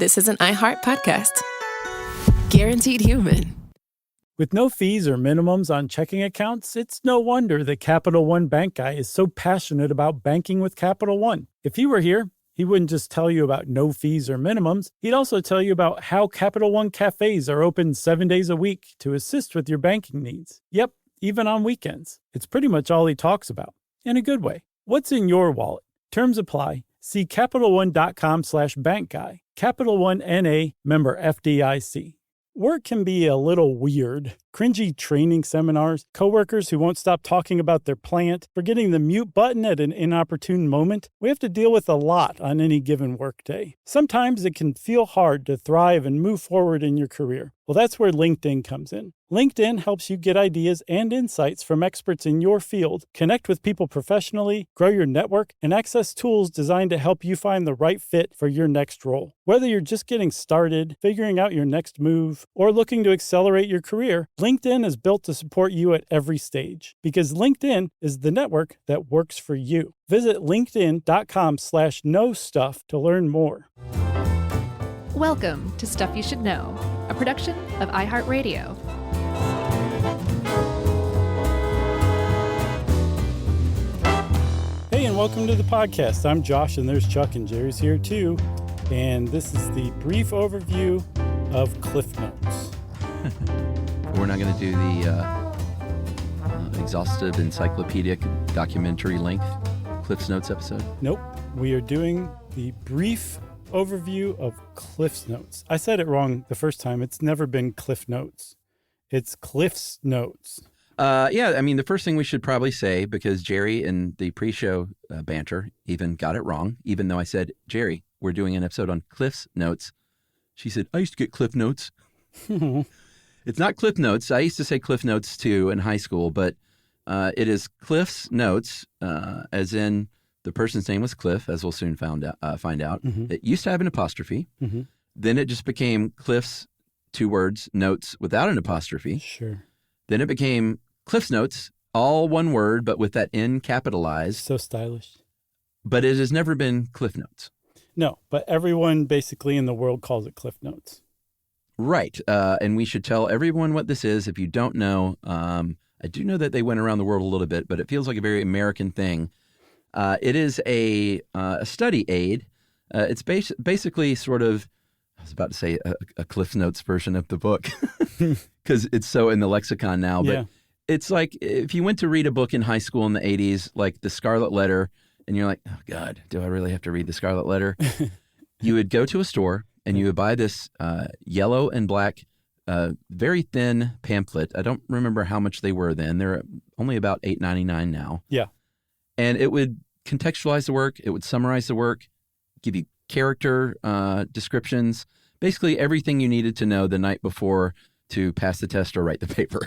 This is an iHeart podcast. Guaranteed human. With no fees or minimums on checking accounts, it's no wonder that Capital One Bank Guy is so passionate about banking with Capital One. If he were here, he wouldn't just tell you about no fees or minimums. He'd also tell you about how Capital One cafes are open 7 days a week to assist with your banking needs. Yep, even on weekends. It's pretty much all he talks about, in a good way. What's in your wallet? Terms apply. See CapitalOne.com/bankguy. Capital One N.A., member FDIC. Work can be a little weird. Cringy training seminars, coworkers who won't stop talking about their plant, forgetting the mute button at an inopportune moment. We have to deal with a lot on any given workday. Sometimes it can feel hard to thrive and move forward in your career. Well, that's where LinkedIn comes in. LinkedIn helps you get ideas and insights from experts in your field, connect with people professionally, grow your network, and access tools designed to help you find the right fit for your next role. Whether you're just getting started, figuring out your next move, or looking to accelerate your career, LinkedIn is built to support you at every stage, because LinkedIn is the network that works for you. Visit linkedin.com/knowstuff to learn more. Welcome to Stuff You Should Know, a production of iHeartRadio. Hey, and welcome to the podcast. I'm Josh, and there's Chuck, and Jerry's here too. And this is the brief overview of Cliff Notes. We're not going to do the exhaustive encyclopedic documentary length Cliff Notes episode. Nope. We are doing the brief overview of Cliff's Notes. I said it wrong the first time. It's never been Cliff Notes. It's Cliff's Notes. Yeah, I mean, the first thing we should probably say, because Jerry in the pre-show banter even got it wrong, even though I said, Jerry, we're doing an episode on Cliff's Notes. She said, I used to get Cliff Notes. It's not Cliff Notes. I used to say Cliff Notes too in high school, but it is Cliff's Notes, as in the person's name was Cliff, as we'll soon find out. Mm-hmm. It used to have an apostrophe. Mm-hmm. Then it just became Cliff's, 2 words, notes without an apostrophe. Sure. Then it became Cliff's Notes, all one word, but with that N capitalized. So stylish. But it has never been Cliff Notes. No, but everyone basically in the world calls it Cliff Notes. Right. And we should tell everyone what this is. If you don't know, I do know that they went around the world a little bit, but it feels like a very American thing. It is a study aid. It's basically sort of, I was about to say a Cliff Notes version of the book because it's so in the lexicon now. But it's like if you went to read a book in high school in the 80s, like The Scarlet Letter, and you're like, oh, God, do I really have to read The Scarlet Letter? You would go to a store and you would buy this yellow and black, very thin pamphlet. I don't remember how much they were then. They're only about $8.99 now. Yeah. And it would contextualize the work. It would summarize the work, give you character descriptions, basically everything you needed to know the night before to pass the test or write the paper.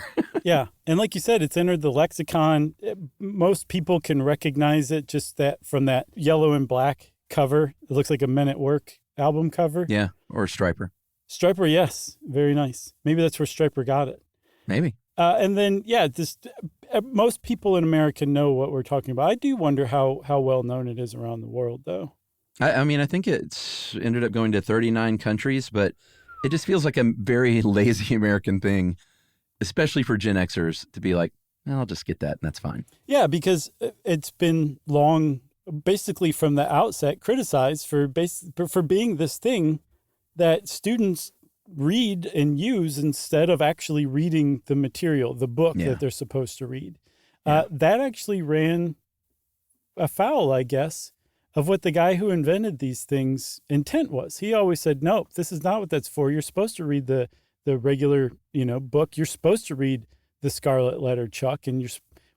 Yeah. And like you said, it's entered the lexicon. Most people can recognize it just that from that yellow and black cover. It looks like a Men at Work album cover. Yeah. Or Stryper. Stryper, yes. Very nice. Maybe that's where Stryper got it. Maybe. And then, most people in America know what we're talking about. I do wonder how well known it is around the world, though. I mean, I think it's ended up going to 39 countries, but it just feels like a very lazy American thing, especially for Gen Xers, to be like, well, I'll just get that and that's fine. Yeah, because it's been long, basically from the outset, criticized for being this thing that students read and use instead of actually reading the material, the book that they're supposed to read. That actually ran afoul, I guess, of what the guy who invented these things intent was. He always said, no, this is not what that's for. You're supposed to read the regular, book. You're supposed to read The Scarlet Letter, Chuck, and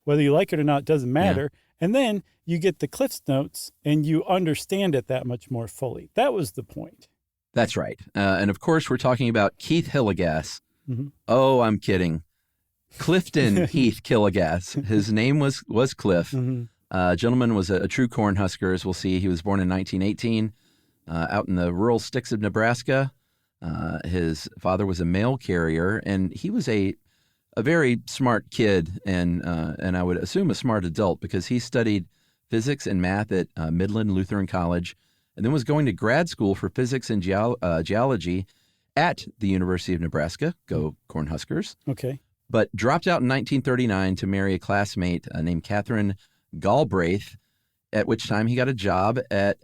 whether you like it or not doesn't matter. Yeah. And then you get the Cliff's Notes and you understand it that much more fully. That was the point. That's right. And of course, we're talking about Keith Hillegas. Mm-hmm. Oh, I'm kidding. Clifton Heath Hillegas. His name was Cliff. Mm-hmm. Gentleman was a true Cornhusker, as we'll see. He was born in 1918 out in the rural sticks of Nebraska. His father was a mail carrier, and he was a very smart kid, and I would assume a smart adult, because he studied physics and math at Midland Lutheran College, and then was going to grad school for physics and geology at the University of Nebraska. Go Cornhuskers. Okay. But dropped out in 1939 to marry a classmate named Catherine Galbraith, at which time he got a job at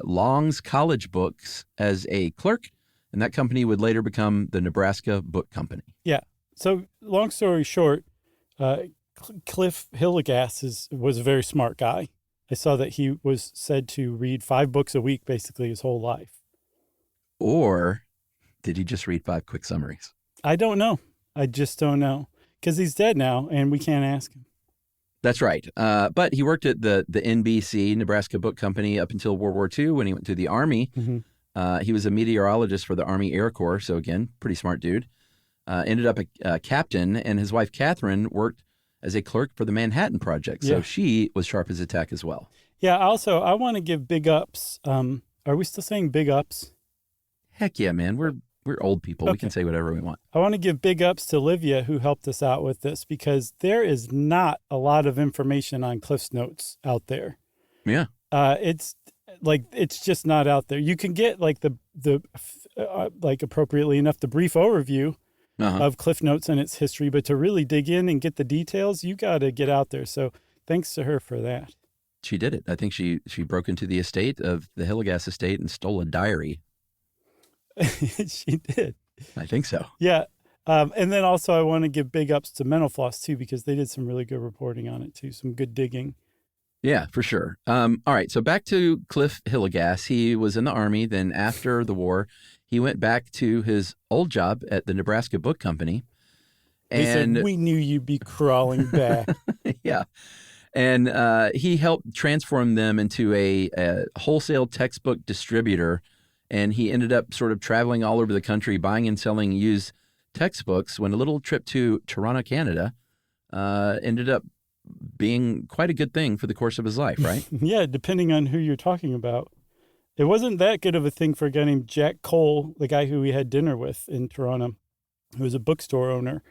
Long's College Books as a clerk, and that company would later become the Nebraska Book Company. Yeah. So long story short, Cliff Hillegas was a very smart guy. I saw that he was said to read 5 books a week basically his whole life. Or did he just read 5 quick summaries? I don't know. I just don't know. Because he's dead now, and we can't ask him. That's right. But he worked at the NBC, Nebraska Book Company, up until World War II when he went to the Army. Mm-hmm. He was a meteorologist for the Army Air Corps, so again, pretty smart dude. Ended up a captain, and his wife, Catherine, worked as a clerk for the Manhattan Project. So she was sharp as a tack as well. Yeah, also, I want to give big ups. Are we still saying big ups? Heck yeah, man. We're old people. Okay. We can say whatever we want. I want to give big ups to Livia, who helped us out with this, because there is not a lot of information on Cliff's Notes out there. Yeah. It's just not out there. You can get like like appropriately enough, the brief overview of Cliff Notes and its history, but to really dig in and get the details, you got to get out there. So thanks to her for that. She did it. I think she broke into the estate of the Hillegas estate and stole a diary. She did. I think so. Yeah. And then also I want to give big ups to Mental Floss too, because they did some really good reporting on it too. Some good digging. Yeah, for sure. All right. So back to Cliff Hillegas. He was in the Army. Then after the war, he went back to his old job at the Nebraska Book Company. They said, we knew you'd be crawling back. Yeah. And he helped transform them into a wholesale textbook distributor. And he ended up sort of traveling all over the country, buying and selling used textbooks, when a little trip to Toronto, Canada, ended up being quite a good thing for the course of his life, right? Yeah, depending on who you're talking about. It wasn't that good of a thing for a guy named Jack Cole, the guy who we had dinner with in Toronto, who was a bookstore owner.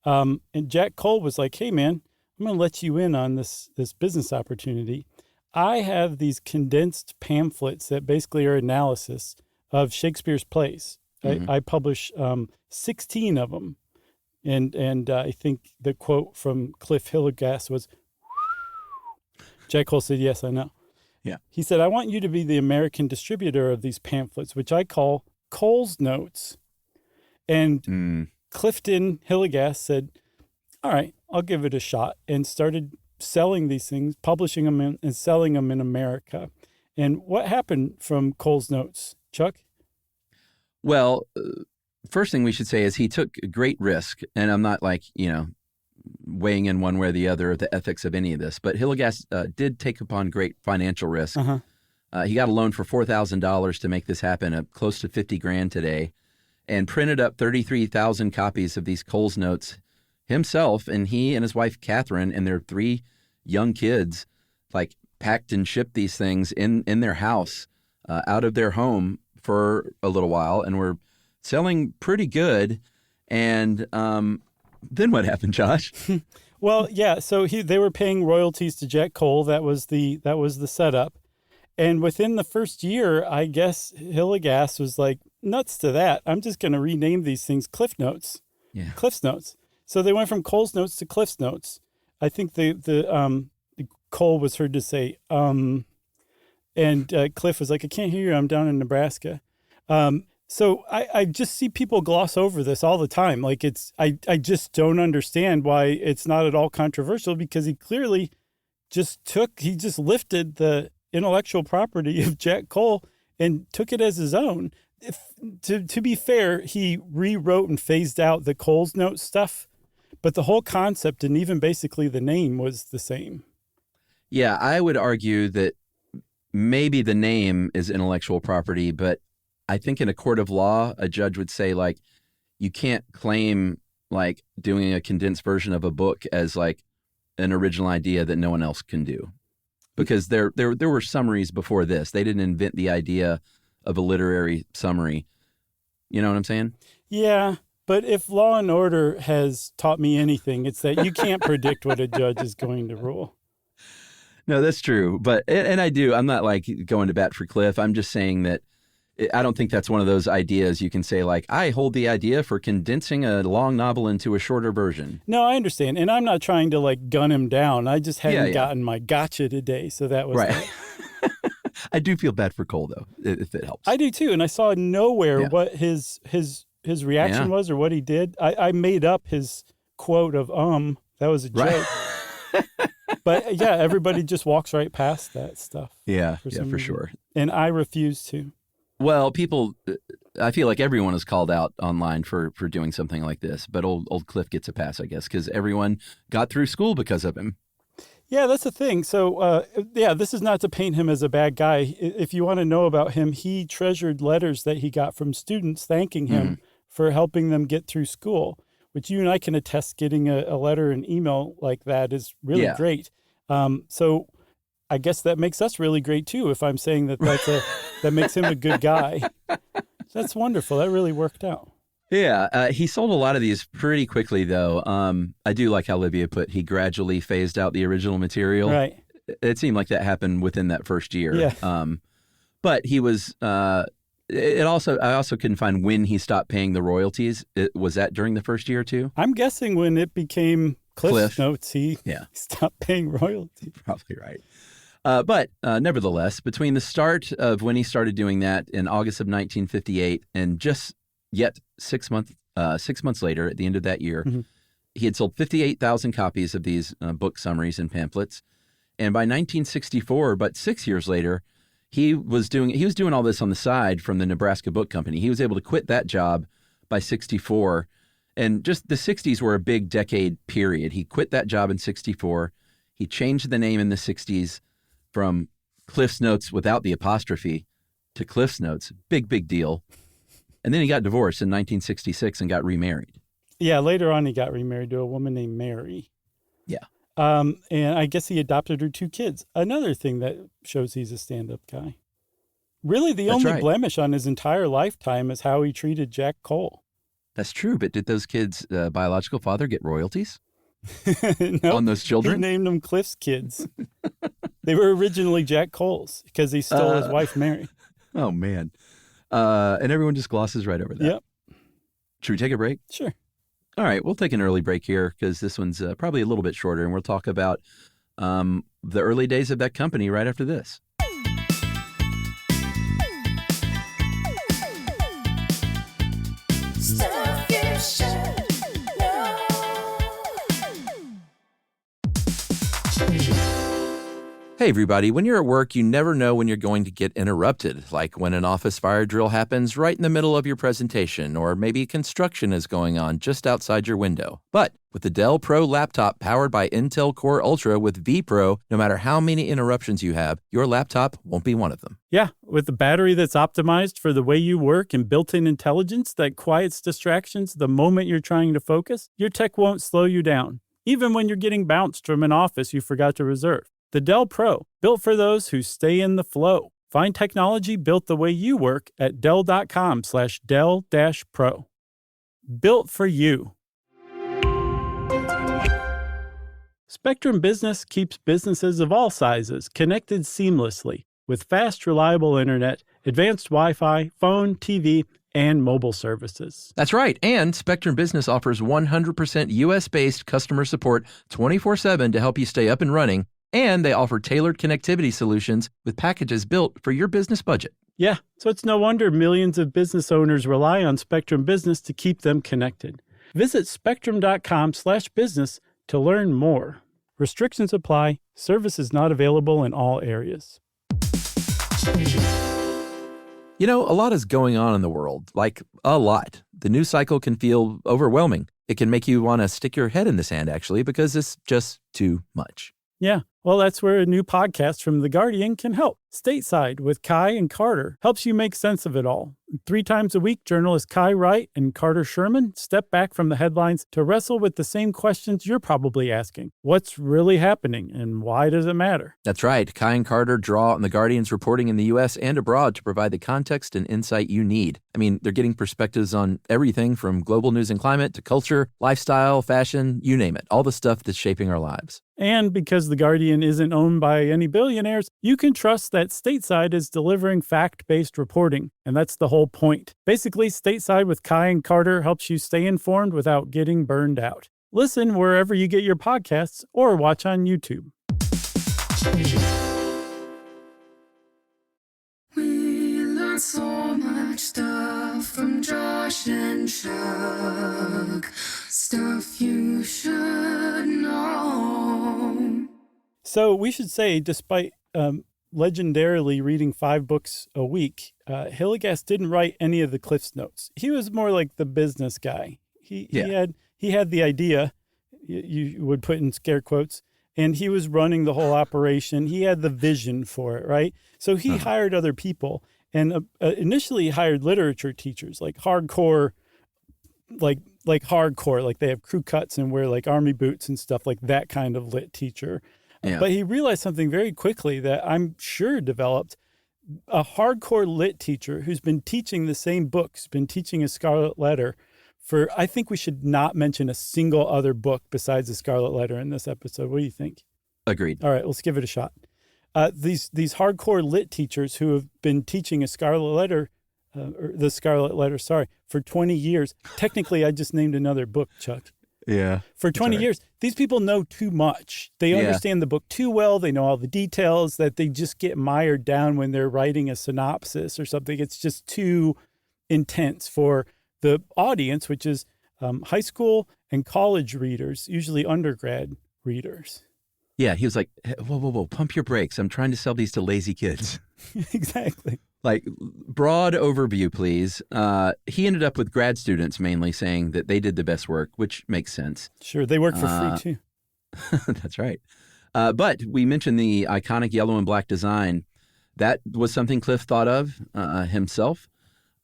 And Jack Cole was like, hey, man, I'm going to let you in on this business opportunity. I have these condensed pamphlets that basically are analysis of Shakespeare's plays. Mm-hmm. I publish 16 of them. And I think the quote from Cliff Hillegas was, Jack Cole said, yes, I know. Yeah. He said, I want you to be the American distributor of these pamphlets, which I call Cole's Notes. And Clifton Hillegas said, all right, I'll give it a shot, and started selling these things, publishing them and selling them in America. And what happened from Cole's Notes, Chuck? Well, first thing we should say is he took a great risk, and I'm not weighing in one way or the other of the ethics of any of this, but Hillegas did take upon great financial risk. He got a loan for $4,000 to make this happen, close to $50,000 today, and printed up 33,000 copies of these Cole's Notes himself. And he and his wife Catherine and their 3 young kids packed and shipped these things in their house out of their home for a little while, and were selling pretty good. And then what happened, Josh? Well, yeah. So they were paying royalties to Jack Cole. That was the setup. And within the first year, I guess Hillegas was like, nuts to that. I'm just going to rename these things Cliff Notes. Yeah. Cliff's Notes. So they went from Cole's Notes to Cliff's Notes. I think the Cole was heard to say, and Cliff was like, I can't hear you. I'm down in Nebraska. So I just see people gloss over this all the time. I just don't understand why it's not at all controversial, because he clearly just lifted the intellectual property of Jack Cole and took it as his own. To be fair, he rewrote and phased out the Cole's Notes stuff, but the whole concept and even basically the name was the same. Yeah, I would argue that maybe the name is intellectual property, but I think in a court of law, a judge would say, you can't claim doing a condensed version of a book as an original idea that no one else can do. Because there were summaries before this. They didn't invent the idea of a literary summary. You know what I'm saying? Yeah. But if Law and Order has taught me anything, it's that you can't predict what a judge is going to rule. No, that's true. But, and I'm not like going to bat for Cliff. I'm just saying that I don't think that's one of those ideas you can say like, I hold the idea for condensing a long novel into a shorter version. No, I understand. And I'm not trying to like gun him down. I just hadn't Yeah. gotten my gotcha today. So that was Right. I do feel bad for Cole, though, if it helps. I do too. And I saw nowhere what his reaction was or what he did. I made up his quote of, that was a joke. Right. But yeah, everybody just walks right past that stuff. Yeah, for for sure. And I refuse to. Well, I feel like everyone is called out online for doing something like this, but old Cliff gets a pass, I guess, because everyone got through school because of him. Yeah, that's the thing. So, this is not to paint him as a bad guy. If you want to know about him, he treasured letters that he got from students thanking him for helping them get through school, which you and I can attest. Getting a letter and email like that is really great. So I guess that makes us really great too. If I'm saying that that makes him a good guy, that's wonderful. That really worked out. Yeah, he sold a lot of these pretty quickly, though. I do like how Livia put he gradually phased out the original material. Right. It seemed like that happened within that first year. Yeah. But he was. I also couldn't find when he stopped paying the royalties. Was that during the first year too? I'm guessing when it became Cliff's Notes, he stopped paying royalties. Probably right. But nevertheless, between the start of when he started doing that in August of 1958 and just yet 6 months later, at the end of that year, he had sold 58,000 copies of these book summaries and pamphlets. And by 1964, but 6 years later, he was doing all this on the side from the Nebraska Book Company. He was able to quit that job by 64. And just the 60s were a big decade period. He quit that job in 64. He changed the name in the 60s from Cliff's Notes without the apostrophe to Cliff's Notes. Big deal. And then he got divorced in 1966 and got remarried. Yeah, later on he got remarried to a woman named Mary. Yeah. And I guess he adopted her 2 kids. Another thing that shows he's a stand-up guy. Really, the only blemish on his entire lifetime is how he treated Jack Cole. That's true, but did those kids' biological father get royalties Nope, on those children? He named them Cliff's kids. They were originally Jack Cole's because he stole his wife, Mary. Oh, man. And everyone just glosses right over that. Yep. Should we take a break? Sure. All right, we'll take an early break here because this one's probably a little bit shorter, and we'll talk about the early days of that company right after this. Stuff you should know. Hey, everybody. When you're at work, you never know when you're going to get interrupted, like when an office fire drill happens right in the middle of your presentation, or maybe construction is going on just outside your window. But with the Dell Pro laptop powered by Intel Core Ultra with vPro, no matter how many interruptions you have, your laptop won't be one of them. Yeah, with a battery that's optimized for the way you work and built-in intelligence that quiets distractions the moment you're trying to focus, your tech won't slow you down, even when you're getting bounced from an office you forgot to reserve. The Dell Pro, built for those who stay in the flow. Find technology built the way you work at Dell.com/Dell-Pro. Built for you. Spectrum Business keeps businesses of all sizes connected seamlessly with fast, reliable internet, advanced Wi-Fi, phone, TV, and mobile services. That's right. And Spectrum Business offers 100% U.S.-based customer support 24/7 to help you stay up and running. And they offer tailored connectivity solutions with packages built for your business budget. Yeah, so it's no wonder millions of business owners rely on Spectrum Business to keep them connected. Visit spectrum.com/business to learn more. Restrictions apply. Services not available in all areas. You know, a lot is going on in the world, like a lot. The news cycle can feel overwhelming. It can make you want to stick your head in the sand, actually, because it's just too much. Yeah, well, that's where a new podcast from The Guardian can help. Stateside with Kai and Carter helps you make sense of it all. 3 times a week, journalists Kai Wright and Carter Sherman step back from the headlines to wrestle with the same questions you're probably asking. What's really happening and why does it matter? That's right. Kai and Carter draw on The Guardian's reporting in the U.S. and abroad to provide the context and insight you need. I mean, they're getting perspectives on everything from global news and climate to culture, lifestyle, fashion, you name it. All the stuff that's shaping our lives. And because The Guardian Michigan isn't owned by any billionaires, you can trust that Stateside is delivering fact-based reporting. And that's the whole point. Basically, Stateside with Kai and Carter helps you stay informed without getting burned out. Listen wherever you get your podcasts or watch on YouTube. We learned so much stuff from Josh and Chuck. Stuff you should know. So we should say, despite legendarily reading 5 books a week, Hilligas didn't write any of the Cliff's Notes. He was more like the business guy. He had the idea, you would put in scare quotes, and he was running the whole operation. He had the vision for it, right? So he hired other people, and initially hired literature teachers, like hardcore, like they have crew cuts and wear like army boots and stuff, like that kind of lit teacher. Yeah. But he realized something very quickly that I'm sure developed. A hardcore lit teacher who's been teaching the same books, been teaching a Scarlet Letter for, I think we should not mention a single other book besides the Scarlet Letter in this episode. What do you think? Agreed. All right, let's give it a shot. These hardcore lit teachers who have been teaching a Scarlet Letter, or the Scarlet Letter, for 20 years. Technically, I just named another book, Chuck. Yeah. For 20 years, these people know too much. They understand the book too well. They know all the details that they just get mired down when they're writing a synopsis or something. It's just too intense for the audience, which is high school and college readers, usually undergrad readers. Yeah, he was like, hey, whoa, pump your brakes. I'm trying to sell these to lazy kids. Exactly. Like, broad overview, please. He ended up with grad students mainly saying that they did the best work, which makes sense. Sure, they work for free too. That's right. But we mentioned the iconic yellow and black design. That was something Cliff thought of himself.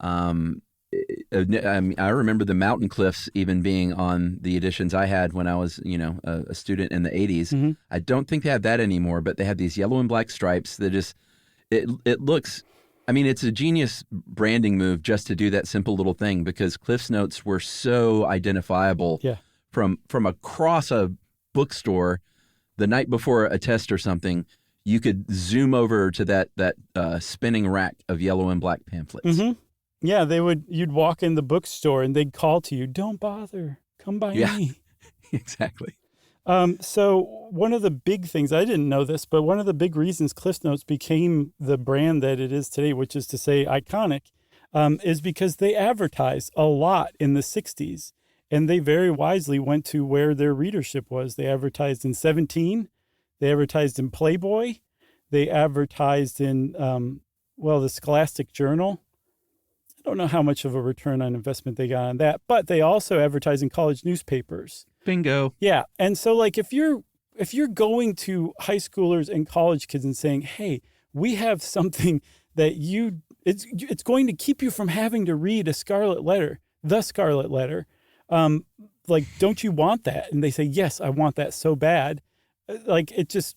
I remember the mountain cliffs even being on the editions I had when I was, a student in the 80s. Mm-hmm. I don't think they have that anymore, but they have these yellow and black stripes that just, it looks, I mean, it's a genius branding move just to do that simple little thing, because Cliff's Notes were so identifiable from across a bookstore the night before a test or something. You could zoom over to that spinning rack of yellow and black pamphlets. Mm-hmm. Yeah, you'd walk in the bookstore and they'd call to you, "Don't bother, come by me." Exactly. So one of the big things, I didn't know this, but one of the big reasons CliffsNotes became the brand that it is today, which is to say iconic, is because they advertised a lot in the 60s. And they very wisely went to where their readership was. They advertised in 17. They advertised in Playboy. They advertised in, the Scholastic Journal. I don't know how much of a return on investment they got on that, but they also advertise in college newspapers. Bingo. Yeah. And so like if you're going to high schoolers and college kids and saying, "Hey, we have something that it's going to keep you from having to read a Scarlet Letter, the Scarlet Letter. Don't you want that?" And they say, "Yes, I want that so bad." Like it just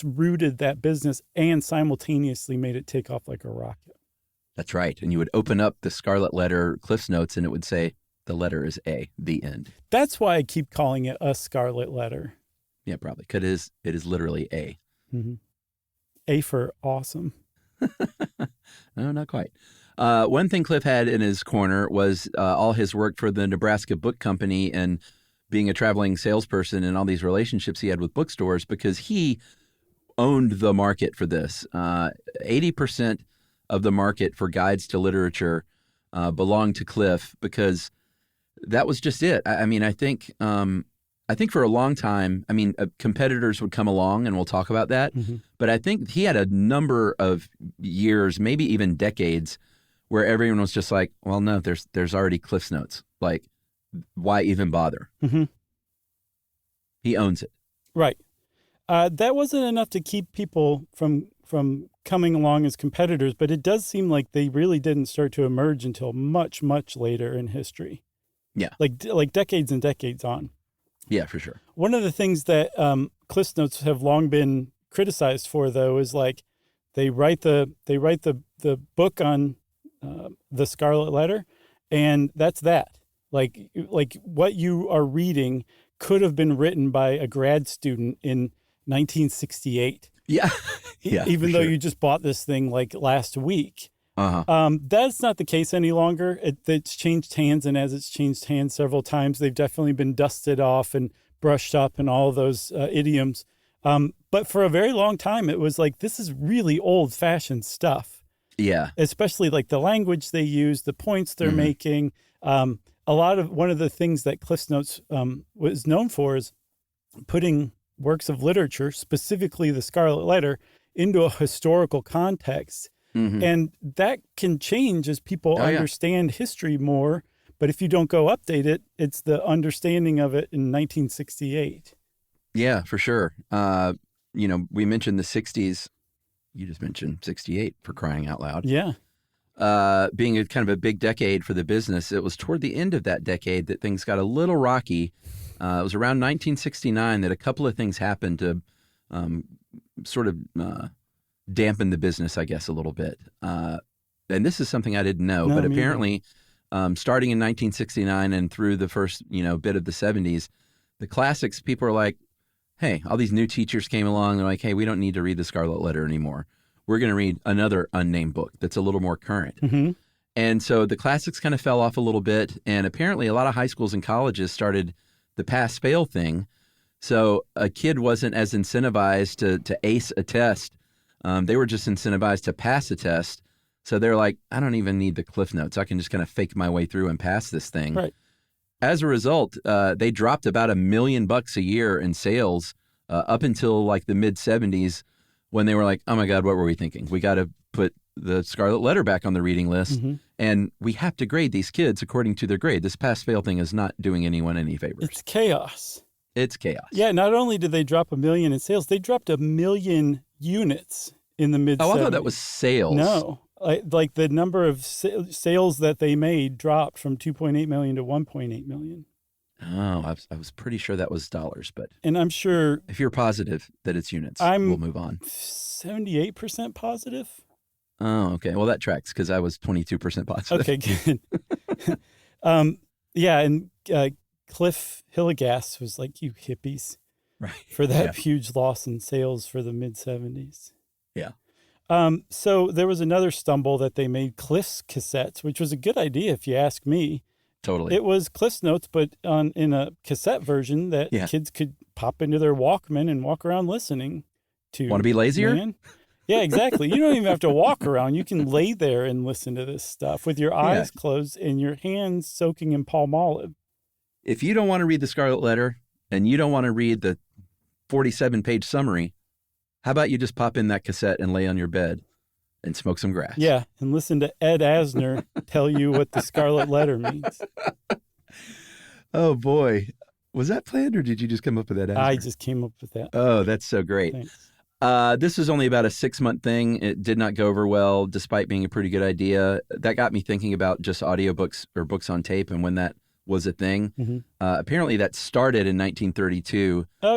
rooted that business and simultaneously made it take off like a rocket. That's right. And you would open up the Scarlet Letter Cliff's Notes and it would say, the letter is A, the end. That's why I keep calling it a Scarlet Letter. Yeah, probably. Because it is literally A. Mm-hmm. A for awesome. No, not quite. One thing Cliff had in his corner was all his work for the Nebraska Book Company and being a traveling salesperson and all these relationships he had with bookstores, because he owned the market for this. 80% of the market for guides to literature belonged to Cliff, because that was just it. I think for a long time, competitors would come along, and we'll talk about that. Mm-hmm. But I think he had a number of years, maybe even decades, where everyone was just like, "Well, no, there's already Cliff's Notes. Like, why even bother?" Mm-hmm. He owns it. Right. That wasn't enough to keep people from coming along as competitors, but it does seem like they really didn't start to emerge until much, much later in history. Yeah. Like decades and decades on. Yeah, for sure. One of the things that Cliff's Notes have long been criticized for, though, is like they write the book on the Scarlet Letter, and that's that. Like what you are reading could have been written by a grad student in 1968. Yeah. Yeah. Even for though sure. you just bought this thing like last week. Uh-huh. That's not the case any longer. It's changed hands, and as it's changed hands several times, they've definitely been dusted off and brushed up and all those idioms. But for a very long time, it was like, this is really old-fashioned stuff, Yeah. especially like the language they use, the points they're Mhm. making. One of the things that CliffsNotes was known for is putting works of literature, specifically the Scarlet Letter, into a historical context. Mhm. And that can change as people Oh, yeah. understand history more. But if you don't go update it, it's the understanding of it in 1968. Yeah, for sure. We mentioned the 60s. You just mentioned 68 for crying out loud. Yeah. Being a kind of a big decade for the business, it was toward the end of that decade that things got a little rocky. It was around 1969 that a couple of things happened to sort of dampen the business, I guess, a little bit. And this is something I didn't know, No, but me neither. apparently starting in 1969 and through the first, bit of the 70s, the classics, people are like, hey, all these new teachers came along. They're like, hey, we don't need to read the Scarlet Letter anymore. We're going to read another unnamed book that's a little more current. Mm-hmm. And so the classics kind of fell off a little bit. And apparently a lot of high schools and colleges started the pass-fail thing. So a kid wasn't as incentivized to ace a test. They were just incentivized to pass a test. So they're like, I don't even need the Cliff Notes. I can just kind of fake my way through and pass this thing. Right. As a result, they dropped about $1 million a year in sales up until like the mid 70s, when they were like, oh my God, what were we thinking? We got to put the Scarlet Letter back on the reading list, Mm-hmm. and we have to grade these kids according to their grade. This pass-fail thing is not doing anyone any favors. It's chaos. It's chaos. Yeah. Not only did they drop 1 million in sales, they dropped 1 million units in the mid 70s. Oh, I thought that was sales. No. Like the number of sales that they made dropped from 2.8 million to 1.8 million. Oh, I was pretty sure that was dollars, but And I'm sure if you're positive that it's units, I'm- we'll move on. 78% positive. Oh, okay. Well, that tracks because I was 22% positive. Okay, good. Yeah, and Cliff Hillegas was like, you hippies, Right. for that Yeah. huge loss in sales for the mid 70s. Yeah. So there was another stumble that they made, Cliff's cassettes, which was a good idea if you ask me. Totally. It was Cliff's Notes, but in a cassette version that Yeah. kids could pop into their Walkman and walk around listening to. Want to be lazier? Man. Yeah, exactly. You don't even have to walk around. You can lay there and listen to this stuff with your eyes closed and your hands soaking in Palmolive. If you don't want to read the Scarlet Letter and you don't want to read the 47-page summary, how about you just pop in that cassette and lay on your bed and smoke some grass? Yeah, and listen to Ed Asner tell you what the Scarlet Letter means. Oh, boy. Was that planned or did you just come up with that answer? I just came up with that. Oh, that's so great. Thanks. This was only about a 6-month thing. It did not go over well, despite being a pretty good idea. That got me thinking about just audiobooks or books on tape and when that was a thing. Mm-hmm. Apparently, that started in 1932. Oh,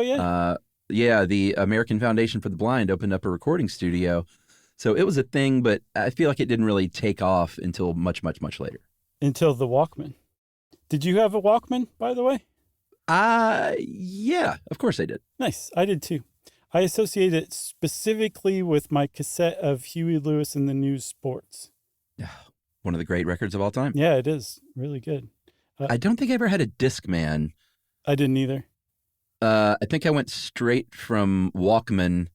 yeah. The American Foundation for the Blind opened up a recording studio. So it was a thing, but I feel like it didn't really take off until much, much, much later. Until the Walkman. Did you have a Walkman, by the way? Yeah, of course I did. Nice. I did too. I associate it specifically with my cassette of Huey Lewis and the News Sports. One of the great records of all time. Yeah, it is really good. I don't think I ever had a Discman. I didn't either. I think I went straight from Walkman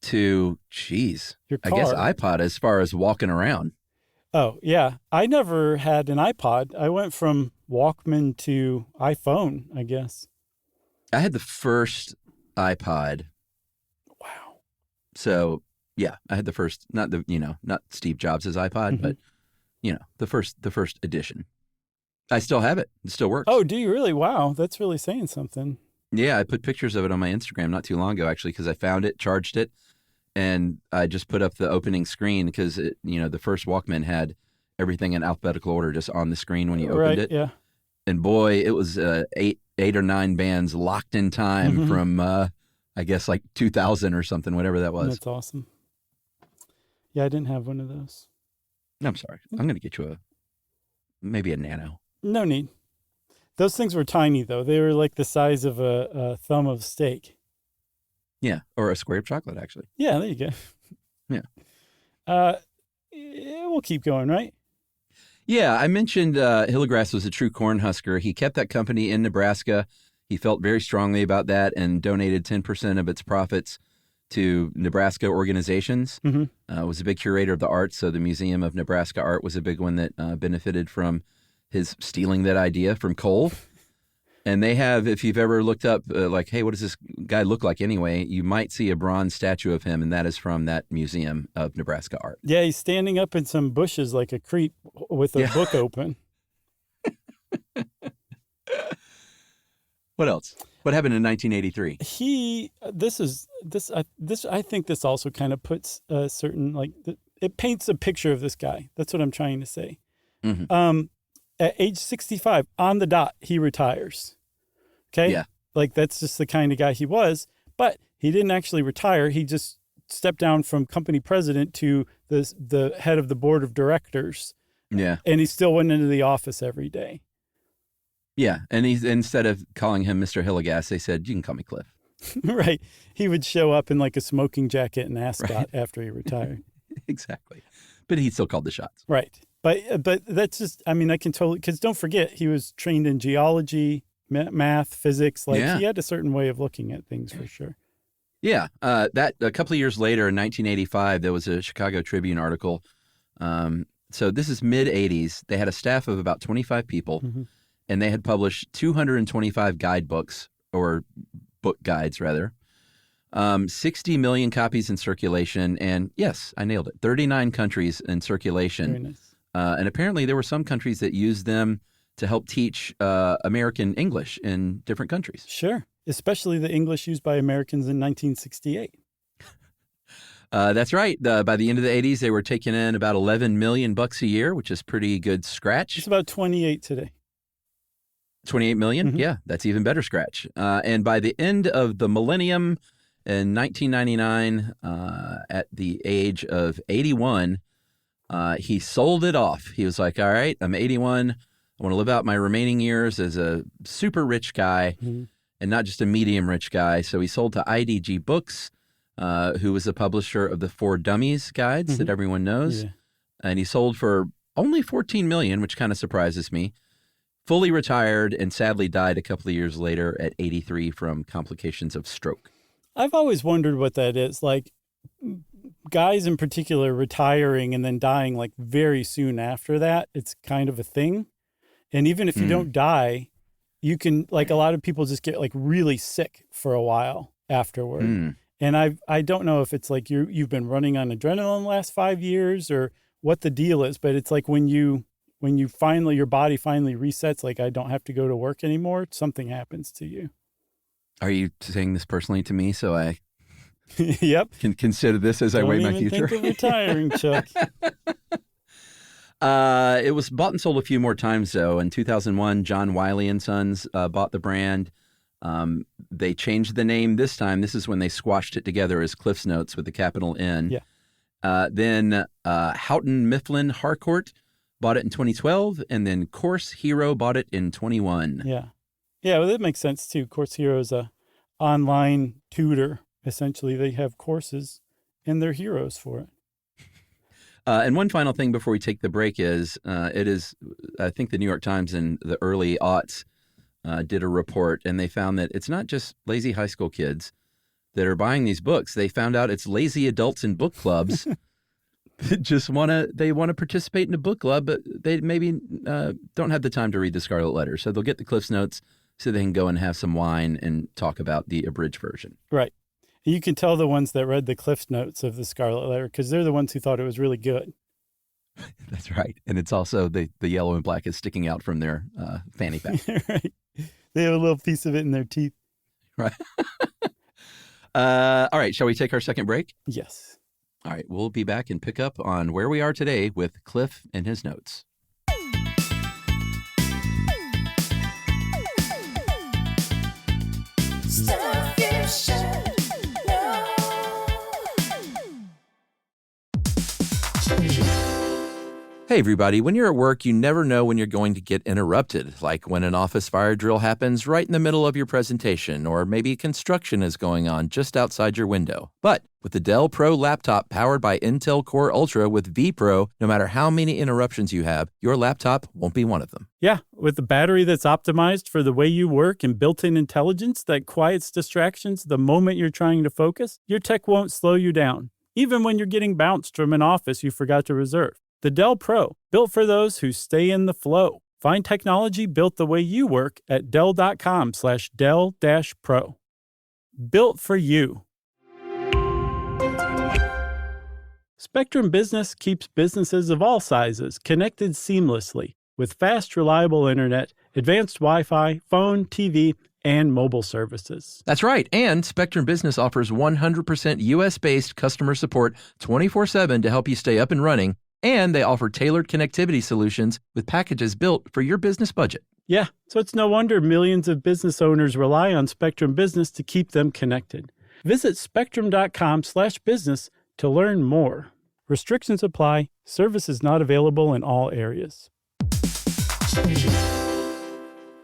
to, Your I car. guess iPod as far as walking around. Oh, yeah. I never had an iPod. I went from Walkman to iPhone, I guess. I had the first iPod. Wow. So, yeah, I had the first, not Steve Jobs' iPod, Mhm. but, the first edition. I still have it. It still works. Oh, do you really? Wow. That's really saying something. Yeah, I put pictures of it on my Instagram not too long ago, actually, because I found it, charged it, and I just put up the opening screen because, the first Walkman had everything in alphabetical order just on the screen when you opened it. Yeah. And boy, it was eight or nine bands locked in time Mhm. from, I guess, like 2000 or something, whatever that was. That's awesome. Yeah, I didn't have one of those. I'm sorry. I'm going to get you maybe a Nano. No need. Those things were tiny, though. They were like the size of a thumb of steak. Yeah, or a square of chocolate, actually. Yeah, there you go. Yeah. Yeah, we'll keep going, right? Yeah, I mentioned Hillegrass was a true Cornhusker. He kept that company in Nebraska. He felt very strongly about that and donated 10% of its profits to Nebraska organizations. Was a big curator of the arts, so the Museum of Nebraska Art was a big one that benefited from his stealing that idea from coal. And they have, if you've ever looked up, like, hey, what does this guy look like anyway? You might see a bronze statue of him, and that is from that Museum of Nebraska Art. Yeah, he's standing up in some bushes like a creep with a book open. What else? What happened in 1983? I think this also kind of puts a certain, it paints a picture of this guy. That's what I'm trying to say. At age 65, on the dot, he retires. Okay? Yeah. Like, that's just the kind of guy he was. But he didn't actually retire. He just stepped down from company president to the head of the board of directors. Yeah. And he still went into the office every day. Yeah. And instead of calling him Mr. Hillegas, they said, you can call me Cliff. Right. He would show up in like a smoking jacket and ascot after he retired. Exactly. But he still called the shots. Right. But that's just, I mean, I can totally, because don't forget, he was trained in geology, math, physics. He had a certain way of looking at things for sure. Yeah. That a couple of years later in 1985, there was a Chicago Tribune article. So this is mid-'80s. They had a staff of about 25 people, and they had published 225 guidebooks, or book guides, rather. 60 million copies in circulation, and yes, I nailed it, 39 countries in circulation. Very nice. And apparently there were some countries that used them to help teach American English in different countries. Sure. Especially the English used by Americans in 1968. That's right. By the end of the 80s, they were taking in about 11 million bucks a year, which is pretty good scratch. It's about 28 today. 28 million? Yeah, that's even better scratch. And by the end of the millennium in 1999, at the age of 81, he sold it off. He was like, all right, I'm 81. I want to live out my remaining years as a super rich guy and not just a medium rich guy. So he sold to IDG Books, who was the publisher of the For Dummies guides that everyone knows. Yeah. And he sold for only $14 million, which kind of surprises me. Fully retired and sadly died a couple of years later at 83 from complications of stroke. I've always wondered what that is. Like, guys in particular retiring and then dying like very soon after that, it's kind of a thing. And even if you don't die, you can, like, a lot of people just get like really sick for a while afterward. And I don't know if it's like you've been running on adrenaline the last 5 years or what the deal is, but it's like when you finally, your body finally resets, like, I don't have to go to work anymore, something happens to you. Are you saying this personally to me so I can consider this as I weigh my future? Don't even think of retiring, Chuck. It was bought and sold a few more times, though. In 2001, John Wiley & Sons bought the brand. They changed the name this time. This is when they squashed it together as Cliff's Notes with the capital N. Yeah. Then Houghton Mifflin Harcourt bought it in 2012, and then Course Hero bought it in 21. Yeah. Yeah, well, that makes sense, too. Course Hero is a online tutor. Essentially, they have courses, and they're heroes for it. And one final thing before we take the break is, I think the New York Times in the early aughts did a report, and they found that it's not just lazy high school kids that are buying these books. They found out it's lazy adults in book clubs that just want to participate in a book club, but they maybe don't have the time to read the Scarlet Letter. So they'll get the Cliff's Notes so they can go and have some wine and talk about the abridged version. Right. You can tell the ones that read the Cliff's Notes of the Scarlet Letter because they're the ones who thought it was really good. That's right. And it's also the yellow and black is sticking out from their fanny pack. Right. They have a little piece of it in their teeth. Right. All right. Shall we take our second break? Yes. All right. We'll be back and pick up on where we are today with Cliff and his notes. Stuff you should know. Hey, everybody. When you're at work, you never know when you're going to get interrupted, like when an office fire drill happens right in the middle of your presentation, or maybe construction is going on just outside your window. But with the Dell Pro laptop powered by Intel Core Ultra with vPro, no matter how many interruptions you have, your laptop won't be one of them. Yeah, with a battery that's optimized for the way you work and built-in intelligence that quiets distractions the moment you're trying to focus, your tech won't slow you down, even when you're getting bounced from an office you forgot to reserve. The Dell Pro, built for those who stay in the flow. Find technology built the way you work at Dell.com/Dell-Pro. Built for you. Spectrum Business keeps businesses of all sizes connected seamlessly with fast, reliable internet, advanced Wi-Fi, phone, TV, and mobile services. That's right. And Spectrum Business offers 100% US-based customer support 24/7 to help you stay up and running. And they offer tailored connectivity solutions with packages built for your business budget. Yeah, so it's no wonder millions of business owners rely on Spectrum Business to keep them connected. Visit spectrum.com/business to learn more. Restrictions apply. Service is not available in all areas.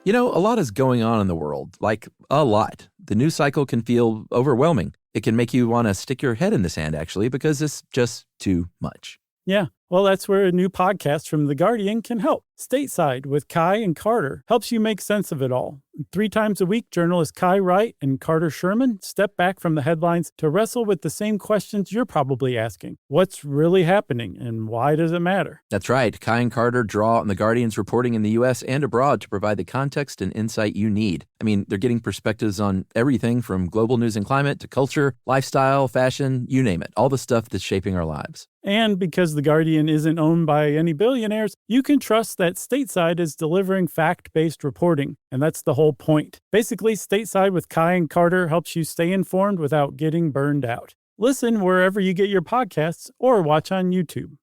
You know, a lot is going on in the world, like a lot. The news cycle can feel overwhelming. It can make you want to stick your head in the sand, actually, because it's just too much. Yeah, well, that's where a new podcast from The Guardian can help. Stateside with Kai and Carter helps you make sense of it all. 3 times a week, journalists Kai Wright and Carter Sherman step back from the headlines to wrestle with the same questions you're probably asking. What's really happening and why does it matter? That's right. Kai and Carter draw on The Guardian's reporting in the U.S. and abroad to provide the context and insight you need. I mean, they're getting perspectives on everything from global news and climate to culture, lifestyle, fashion, you name it. All the stuff that's shaping our lives. And because The Guardian isn't owned by any billionaires, you can trust that Stateside is delivering fact-based reporting. And that's the whole point. Basically, Stateside with Kai and Carter helps you stay informed without getting burned out. Listen wherever you get your podcasts or watch on YouTube.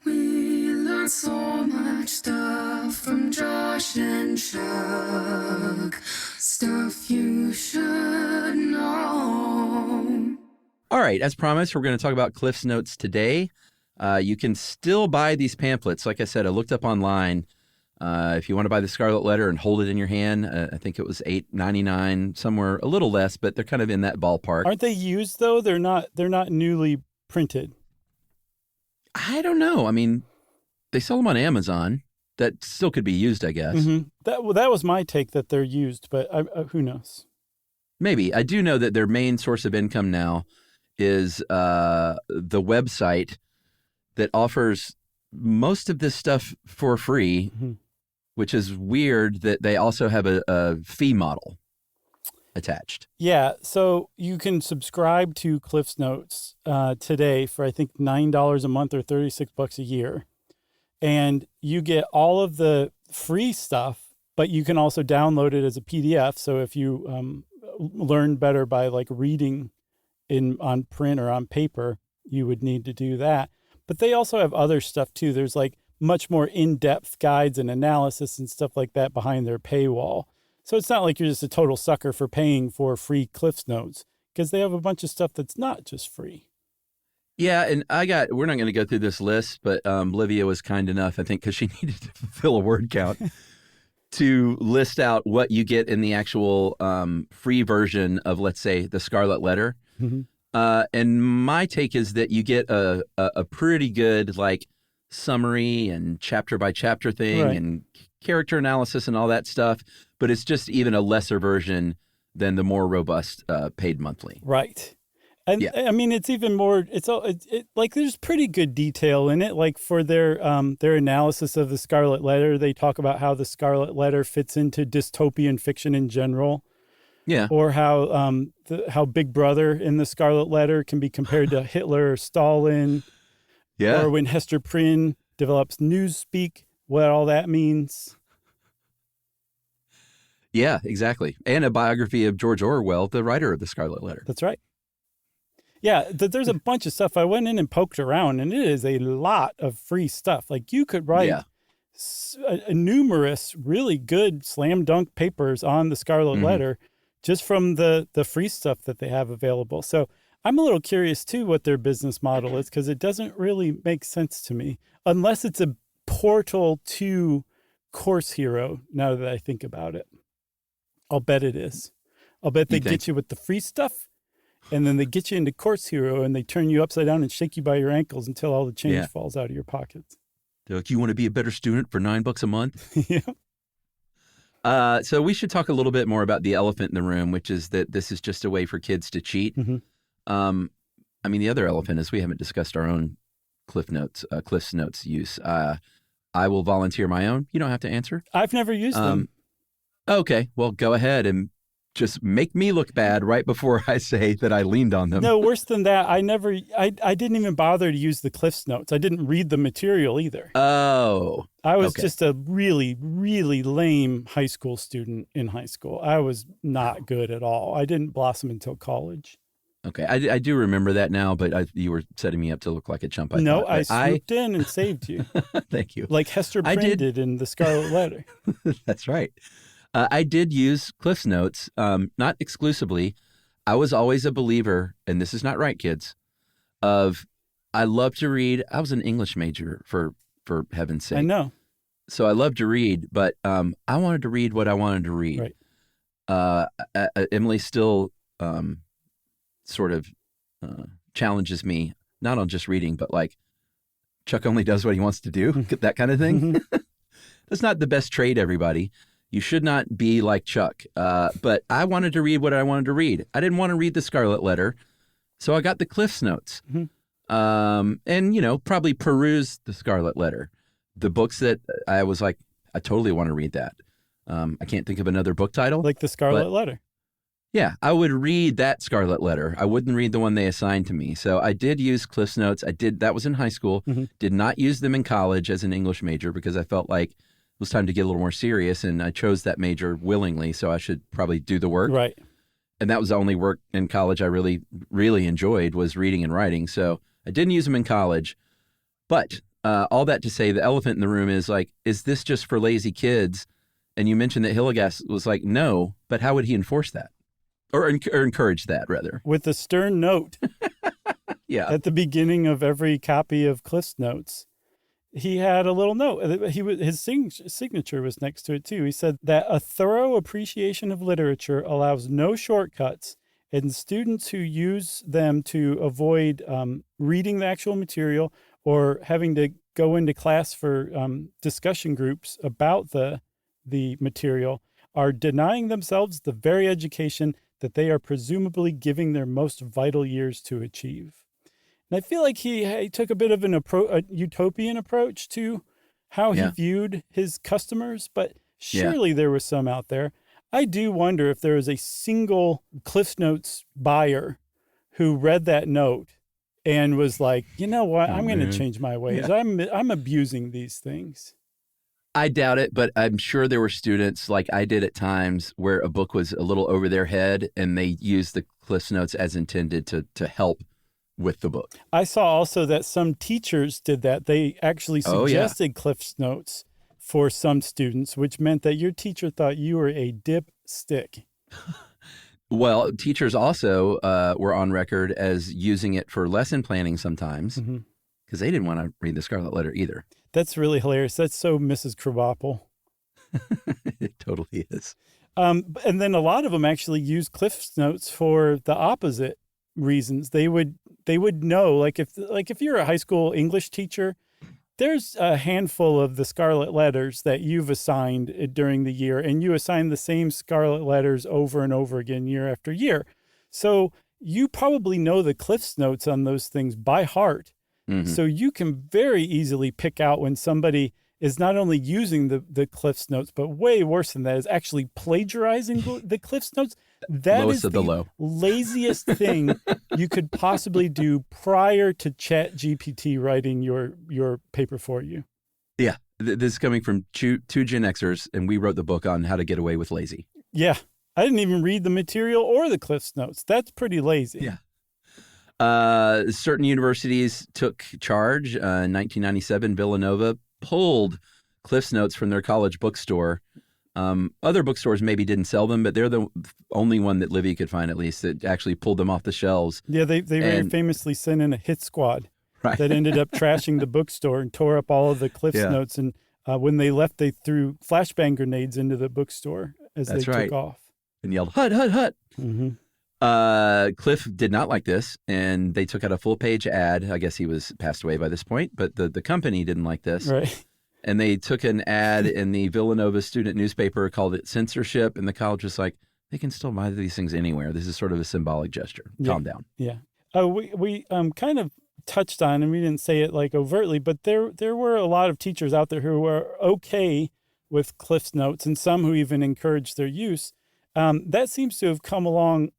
We learned so much stuff from Josh and Chuck. Stuff you should know. All right, as promised, we're going to talk about Cliff's Notes today. You can still buy these pamphlets. Like I said, I looked up online. If you want to buy the Scarlet Letter and hold it in your hand, I think it was $8.99, somewhere a little less, but they're kind of in that ballpark. Aren't they used though? They're not newly printed. I don't know. I mean, they sell them on Amazon. That still could be used, I guess. Mm-hmm. That was my take, that they're used, but who knows? Maybe. I do know that their main source of income now is the website that offers most of this stuff for free, which is weird that they also have a fee model attached. Yeah, so you can subscribe to Cliff's Notes today for I think $9 a month or $36 a year. And you get all of the free stuff, but you can also download it as a PDF. So if you learn better by like reading on print or on paper, you would need to do that. But they also have other stuff too. There's like much more in-depth guides and analysis and stuff like that behind their paywall. So it's not like you're just a total sucker for paying for free Cliff's Notes, because they have a bunch of stuff that's not just free. Yeah, and we're not going to go through this list, but Livia was kind enough, I think, because she needed to fulfill a word count, to list out what you get in the actual free version of, let's say, the Scarlet Letter. Mm-hmm. And my take is that you get a pretty good like summary and chapter by chapter thing, right, and character analysis and all that stuff, but it's just even a lesser version than the more robust paid monthly. Right. And yeah. I mean, it's even more, it's like there's pretty good detail in it. Like for their analysis of the Scarlet Letter, they talk about how the Scarlet Letter fits into dystopian fiction in general. Yeah. Or how Big Brother in the Scarlet Letter can be compared to Hitler or Stalin. Yeah. Or when Hester Prynne develops newspeak, what all that means. Yeah, exactly. And a biography of George Orwell, the writer of the Scarlet Letter. That's right. Yeah, there's a bunch of stuff. I went in and poked around, and it is a lot of free stuff. Like you could write numerous really good slam dunk papers on the Scarlet Letter just from the free stuff that they have available. So I'm a little curious too what their business model is, because it doesn't really make sense to me unless it's a portal to Course Hero. Now that I think about it, I'll bet it is. I'll bet they get you with the free stuff, and then they get you into Course Hero and they turn you upside down and shake you by your ankles until all the change falls out of your pockets. They're like, you want to be a better student for $9 a month? Yeah. So we should talk a little bit more about the elephant in the room, which is that this is just a way for kids to cheat. Mm-hmm. I mean, the other elephant is we haven't discussed our own Cliff's Notes use. I will volunteer my own. You don't have to answer. I've never used them. Okay, well, go ahead and just make me look bad right before I say that I leaned on them. No, worse than that, I didn't even bother to use the Cliff's Notes. I didn't read the material either. Oh. I was just a really, really lame high school student in high school. I was not good at all. I didn't blossom until college. Okay, I do remember that now, but you were setting me up to look like a chump. I swooped in and saved you. Thank you. Like Hester Prynne did in The Scarlet Letter. That's right. I did use Cliff's Notes, not exclusively. I was always a believer, and this is not right, kids, of I love to read. I was an English major, for heaven's sake. I know. So I love to read, but I wanted to read what I wanted to read. Right. Emily still sort of challenges me, not on just reading, but like Chuck only does what he wants to do, that kind of thing. That's not the best trait, everybody. You should not be like Chuck. But I wanted to read what I wanted to read. I didn't want to read the Scarlet Letter, so I got the Cliff's Notes. And, probably peruse the Scarlet Letter. The books that I was like, I totally want to read that. I can't think of another book title. Like the Scarlet Letter. Yeah, I would read that Scarlet Letter. I wouldn't read the one they assigned to me. So I did use Cliff's Notes. That was in high school. Did not use them in college as an English major because I felt like it was time to get a little more serious, and I chose that major willingly, so I should probably do the work. Right. And that was the only work in college I really, really enjoyed was reading and writing. So I didn't use them in college. But all that to say, the elephant in the room is like, is this just for lazy kids? And you mentioned that Hillegas was like, no, but how would he enforce that? Or encourage that, rather. With a stern note. Yeah. At the beginning of every copy of Cliff's Notes, he had a little note. His signature was next to it, too. He said that a thorough appreciation of literature allows no shortcuts, and students who use them to avoid reading the actual material or having to go into class for discussion groups about the material are denying themselves the very education that they are presumably giving their most vital years to achieve. And I feel like he took a bit of a utopian approach to how he viewed his customers, but surely there was some out there. I do wonder if there was a single Cliff's Notes buyer who read that note and was like, you know what, I'm going to change my ways. Yeah. I'm abusing these things. I doubt it, but I'm sure there were students like I did at times where a book was a little over their head and they used the Cliff's Notes as intended to help with the book. I saw also that some teachers did that. They actually suggested Cliff's Notes for some students, which meant that your teacher thought you were a dipstick. Well, teachers also were on record as using it for lesson planning sometimes because they didn't want to read the Scarlet Letter either. That's really hilarious. That's so Mrs. Krabappel. It totally is. And then a lot of them actually use Cliff's Notes for the opposite reasons. They would know, like if you're a high school English teacher, there's a handful of the Scarlet Letters that you've assigned during the year, and you assign the same Scarlet Letters over and over again year after year. So you probably know the Cliff's Notes on those things by heart. So you can very easily pick out when somebody is not only using the Cliff's Notes, but way worse than that, is actually plagiarizing the Cliff's Notes. That is the laziest thing you could possibly do prior to ChatGPT writing your paper for you. Yeah, this is coming from two Gen Xers, and we wrote the book on how to get away with lazy. Yeah, I didn't even read the material or the Cliff's Notes. That's pretty lazy. Yeah. Certain universities took charge. In 1997, Villanova pulled Cliff's Notes from their college bookstore Other bookstores maybe didn't sell them, but they're the only one that Livy could find, at least, that actually pulled them off the shelves. Yeah, they very famously sent in a hit squad that ended up trashing the bookstore and tore up all of the Cliff's Notes. And when they left, they threw flashbang grenades into the bookstore as they took off. And yelled, "Hut, hut, hut." Mm-hmm. Cliff did not like this, and they took out a full-page ad. I guess he was passed away by this point, but the company didn't like this. Right. And they took an ad in the Villanova student newspaper, called it censorship, and the college was like, they can still buy these things anywhere. This is sort of a symbolic gesture. Calm down. Yeah. We kind of touched on, and we didn't say it like overtly, but there were a lot of teachers out there who were okay with Cliff's Notes, and some who even encouraged their use. That seems to have come along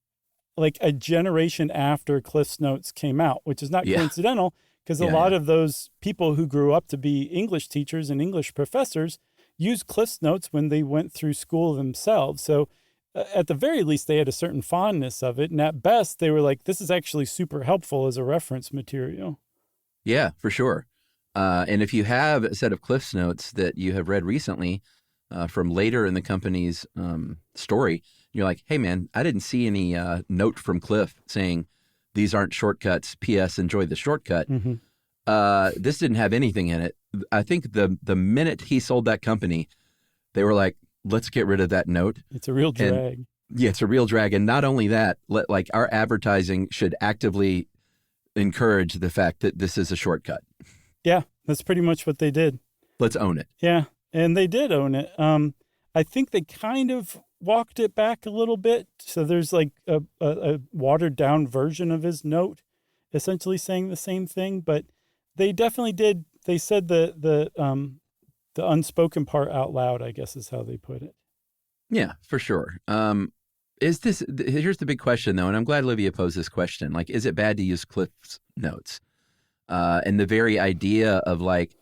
like a generation after Cliff's Notes came out, which is not coincidental, because a lot of those people who grew up to be English teachers and English professors used Cliff's Notes when they went through school themselves. So at the very least, they had a certain fondness of it. And at best, they were like, this is actually super helpful as a reference material. Yeah, for sure. And if you have a set of Cliff's Notes that you have read recently from later in the company's story, you're like, hey, man, I didn't see any note from Cliff saying, these aren't shortcuts. P.S. Enjoy the shortcut. Mm-hmm. This didn't have anything in it. I think the minute he sold that company, they were like, let's get rid of that note. It's a real drag. And, yeah, it's a real drag. And not only that, like our advertising should actively encourage the fact that this is a shortcut. Yeah, that's pretty much what they did. Let's own it. Yeah, and they did own it. I think they kind of walked it back a little bit. So there's like a watered down version of his note essentially saying the same thing, but they definitely did. They said the unspoken part out loud, I guess is how they put it. Yeah, for sure. Here's the big question though, and I'm glad Olivia posed this question. Like, is it bad to use Cliff's Notes? And the very idea of like,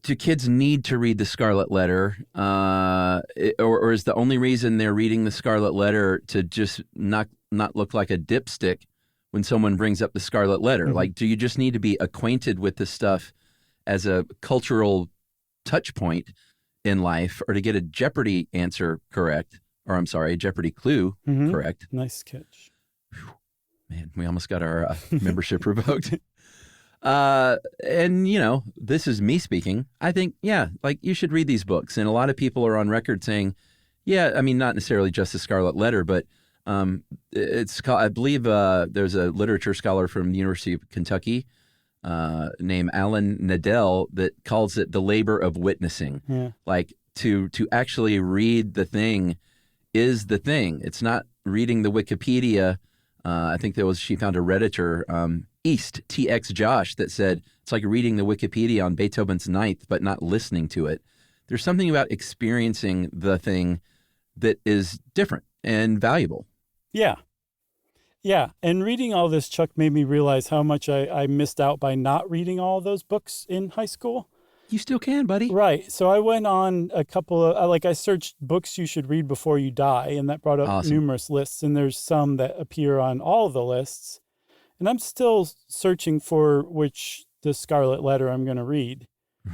do kids need to read the Scarlet Letter, or is the only reason they're reading the Scarlet Letter to just not look like a dipstick when someone brings up the Scarlet Letter? Mm-hmm. Like, do you just need to be acquainted with this stuff as a cultural touch point in life, or to get a Jeopardy answer correct, or I'm sorry, a Jeopardy clue correct? Nice catch. Man, we almost got our membership revoked. And, you know, this is me speaking. I think, yeah, like you should read these books. And a lot of people are on record saying, yeah, I mean, not necessarily just the Scarlet Letter, but it's called, I believe there's a literature scholar from the University of Kentucky named Alan Nadell that calls it the labor of witnessing. Yeah. Like to actually read the thing is the thing. It's not reading the Wikipedia. I think she found a Redditor, East, TX Josh, that said it's like reading the Wikipedia on Beethoven's Ninth, but not listening to it. There's something about experiencing the thing that is different and valuable. Yeah. Yeah. And reading all this, Chuck, made me realize how much I missed out by not reading all those books in high school. You still can, buddy. Right. So I went on a couple of, I searched books you should read before you die, and that brought up numerous lists. And there's some that appear on all of the lists. And I'm still searching for the Scarlet Letter I'm going to read.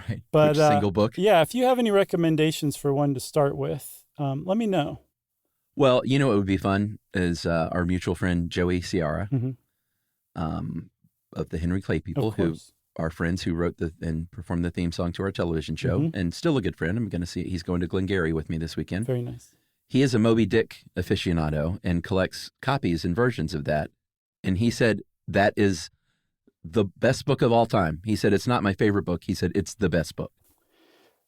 Right. But which single book? Yeah. If you have any recommendations for one to start with, let me know. Well, you know what would be fun is our mutual friend Joey Ciara of the Henry Clay People, who are friends who wrote and performed the theme song to our television show, and still a good friend. I'm going to see he's going to Glengarry with me this weekend. Very nice. He is a Moby Dick aficionado and collects copies and versions of that. And he said that is the best book of all time. He said it's not my favorite book. He said it's the best book.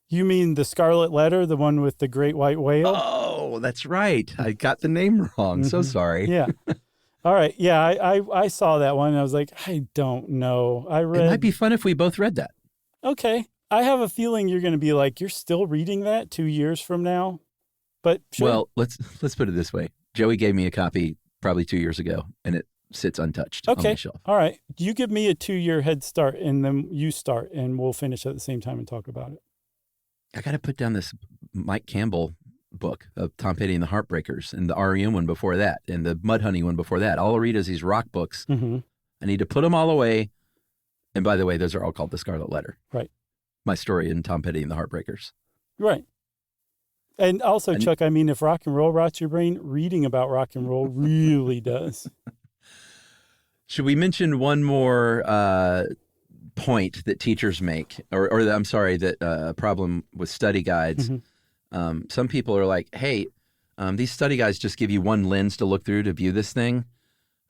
You mean the Scarlet Letter, the one with the great white whale? Oh, that's right. I got the name wrong. So sorry. Yeah. All right. Yeah, I saw that one. And I was like, I don't know. It might be fun if we both read that. Okay. I have a feeling you're going to be like, you're still reading that 2 years from now. But sure. Well, let's put it this way. Joey gave me a copy probably 2 years ago, and it sits untouched on my shelf. All right. You give me a 2-year head start, and then you start, and we'll finish at the same time and talk about it. I got to put down this Mike Campbell book of Tom Petty and the Heartbreakers, and the REM one before that, and the Mudhoney one before that. All I read is these rock books. Mm-hmm. I need to put them all away. And by the way, those are all called The Scarlet Letter. Right. My story in Tom Petty and the Heartbreakers. Right. And also, Chuck, I mean, if rock and roll rots your brain, reading about rock and roll really does. Should we mention one more point that teachers make, or I'm sorry, that a problem with study guides? Some people are like, hey, these study guides just give you one lens to look through to view this thing.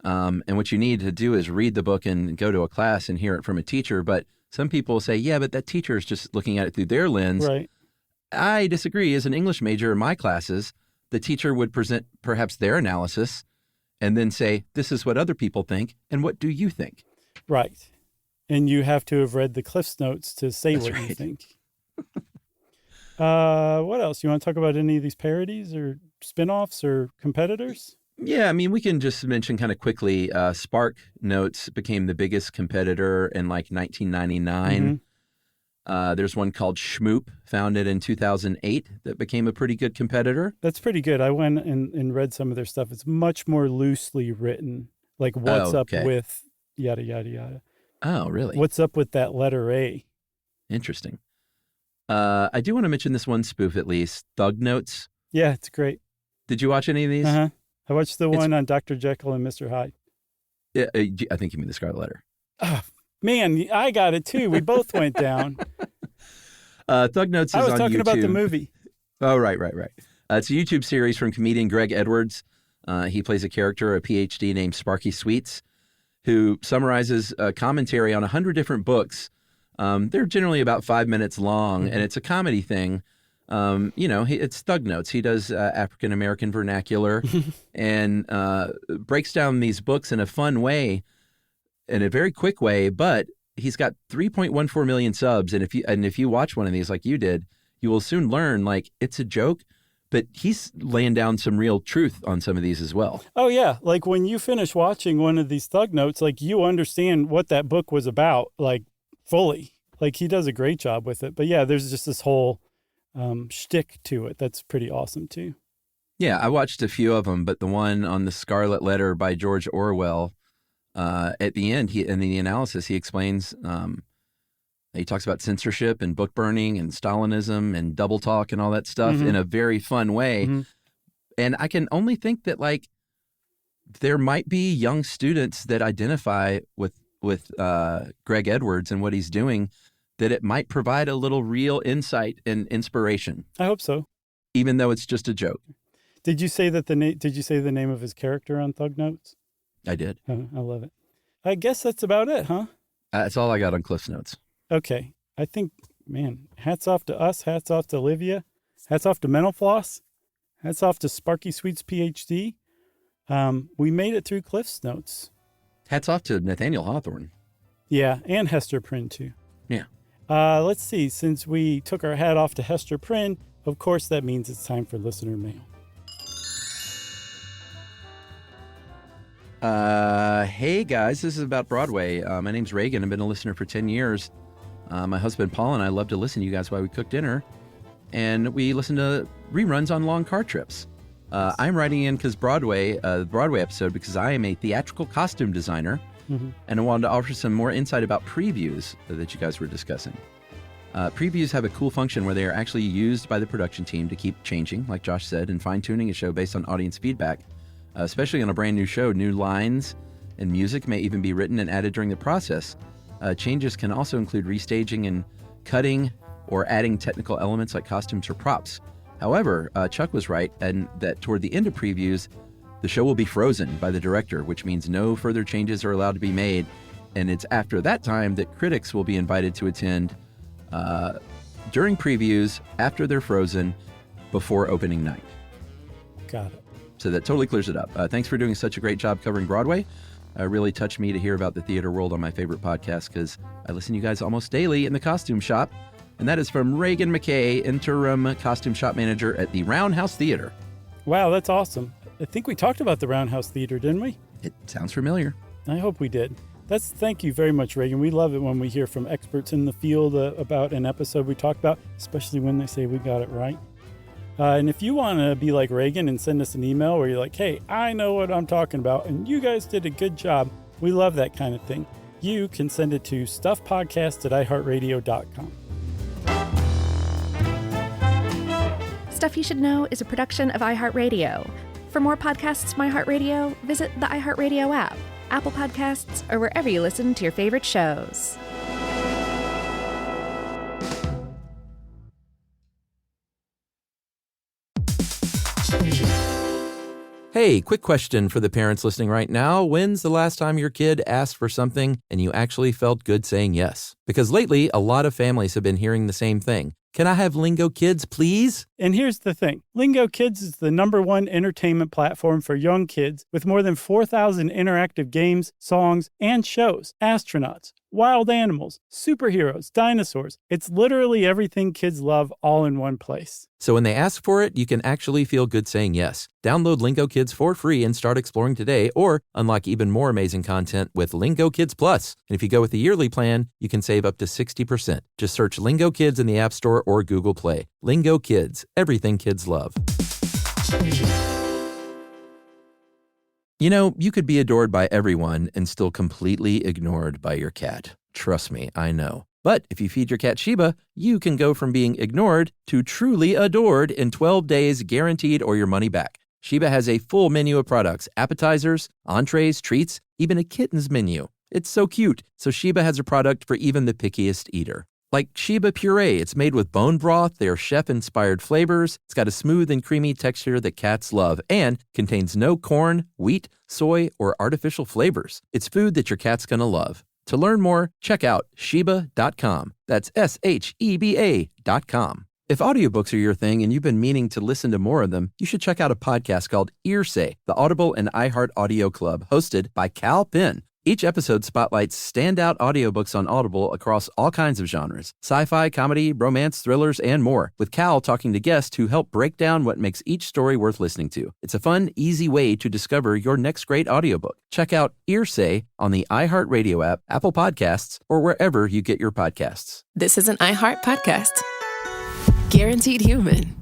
And what you need to do is read the book and go to a class and hear it from a teacher. But some people say, yeah, but that teacher is just looking at it through their lens. Right. I disagree. As an English major in my classes, the teacher would present perhaps their analysis and then say, this is what other people think. And what do you think? Right. And you have to have read the Cliff's Notes to say what you think. What else? You want to talk about any of these parodies or spinoffs or competitors? Yeah, I mean, we can just mention kind of quickly, Spark Notes became the biggest competitor in like 1999. There's one called Schmoop, founded in 2008, that became a pretty good competitor. That's pretty good. I went and read some of their stuff. It's much more loosely written, like what's up with yada, yada, yada. Oh, really? What's up with that letter A? Interesting. I do want to mention this one spoof at least, Thug Notes. Yeah, it's great. Did you watch any of these? I watched the one on Dr. Jekyll and Mr. Hyde. Yeah, I think you mean the Scarlet Letter. Oh, man, I got it too. We both went down. Thug Notes is on YouTube. I was talking about the movie. Oh, right. It's a YouTube series from comedian Greg Edwards. He plays a character, a PhD named Sparky Sweets, who summarizes a commentary on 100 different books. They're generally about 5 minutes long, and it's a comedy thing. It's Thug Notes. He does African-American vernacular and breaks down these books in a fun way, in a very quick way, but he's got 3.14 million subs. And if you watch one of these like you did, you will soon learn like it's a joke, but he's laying down some real truth on some of these as well. Oh, yeah. Like when you finish watching one of these Thug Notes, like you understand what that book was about, like fully. Like he does a great job with it. But yeah, there's just this whole shtick to it that's pretty awesome too. Yeah, I watched a few of them, but the one on the Scarlet Letter by George Orwell, at the end, in the analysis, he explains, he talks about censorship and book burning and Stalinism and double talk and all that stuff in a very fun way. And I can only think that like there might be young students that identify with Greg Edwards and what he's doing, that it might provide a little real insight and inspiration. I hope so. Even though it's just a joke. Did you say that did you say the name of his character on Thug Notes? I did. I love it. I guess that's about it, huh? That's all I got on Cliff's Notes. Okay. I think, man, hats off to us. Hats off to Olivia. Hats off to Mental Floss. Hats off to Sparky Sweets, PhD. We made it through Cliff's Notes. Hats off to Nathaniel Hawthorne. Yeah, and Hester Prynne, too. Yeah. Let's see. Since we took our hat off to Hester Prynne, of course, that means it's time for listener mail. Hey, guys. This is about Broadway. My name's Reagan. I've been a listener for 10 years. My husband, Paul, and I love to listen to you guys while we cook dinner. And we listen to reruns on long car trips. I'm writing in because the Broadway episode, because I am a theatrical costume designer. And I wanted to offer some more insight about previews that you guys were discussing. Previews have a cool function where they are actually used by the production team to keep changing, like Josh said, and fine-tuning a show based on audience feedback. Especially on a brand new show, new lines and music may even be written and added during the process. Changes can also include restaging and cutting or adding technical elements like costumes or props. However, Chuck was right, and that toward the end of previews, the show will be frozen by the director, which means no further changes are allowed to be made. And it's after that time that critics will be invited to attend during previews, after they're frozen, before opening night. Got it. So that totally clears it up. Thanks for doing such a great job covering Broadway. Really touched me to hear about the theater world on my favorite podcast, because I listen to you guys almost daily in the costume shop. And that is from Reagan McKay, interim costume shop manager at the Roundhouse Theater. Wow, that's awesome. I think we talked about the Roundhouse Theater, didn't we? It sounds familiar. I hope we did. Thank you very much, Reagan. We love it when we hear from experts in the field about an episode we talked about, especially when they say we got it right. And if you want to be like Reagan and send us an email where you're like, hey, I know what I'm talking about, and you guys did a good job, we love that kind of thing. You can send it to stuffpodcast@iheartradio.com. Stuff You Should Know is a production of iHeartRadio. For more podcasts from iHeartRadio, visit the iHeartRadio app, Apple Podcasts, or wherever you listen to your favorite shows. Hey, quick question for the parents listening right now. When's the last time your kid asked for something and you actually felt good saying yes? Because lately, a lot of families have been hearing the same thing. Can I have Lingo Kids, please? And here's the thing. Lingo Kids is the #1 entertainment platform for young kids with more than 4,000 interactive games, songs, and shows. Astronauts, wild animals, superheroes, dinosaurs. It's literally everything kids love all in one place. So when they ask for it, you can actually feel good saying yes. Download Lingo Kids for free and start exploring today, or unlock even more amazing content with Lingo Kids Plus. And if you go with the yearly plan, you can save up to 60%. Just search Lingo Kids in the App Store or Google Play. Lingo Kids, everything kids love. You know, you could be adored by everyone and still completely ignored by your cat. Trust me, I know. But if you feed your cat Sheba, you can go from being ignored to truly adored in 12 days, guaranteed, or your money back. Sheba has a full menu of products, appetizers, entrees, treats, even a kitten's menu. It's so cute, so Sheba has a product for even the pickiest eater. Like Sheba Puree, it's made with bone broth, their chef-inspired flavors. It's got a smooth and creamy texture that cats love and contains no corn, wheat, soy, or artificial flavors. It's food that your cat's gonna love. To learn more, check out Sheba.com. That's SHEBA.com. If audiobooks are your thing and you've been meaning to listen to more of them, you should check out a podcast called Earsay, the Audible and iHeart Audio Club, hosted by Cal Penn. Each episode spotlights standout audiobooks on Audible across all kinds of genres: sci-fi, comedy, romance, thrillers, and more, with Cal talking to guests who help break down what makes each story worth listening to. It's a fun, easy way to discover your next great audiobook. Check out Earsay on the iHeartRadio app, Apple Podcasts, or wherever you get your podcasts. This is an iHeart podcast. Guaranteed Human.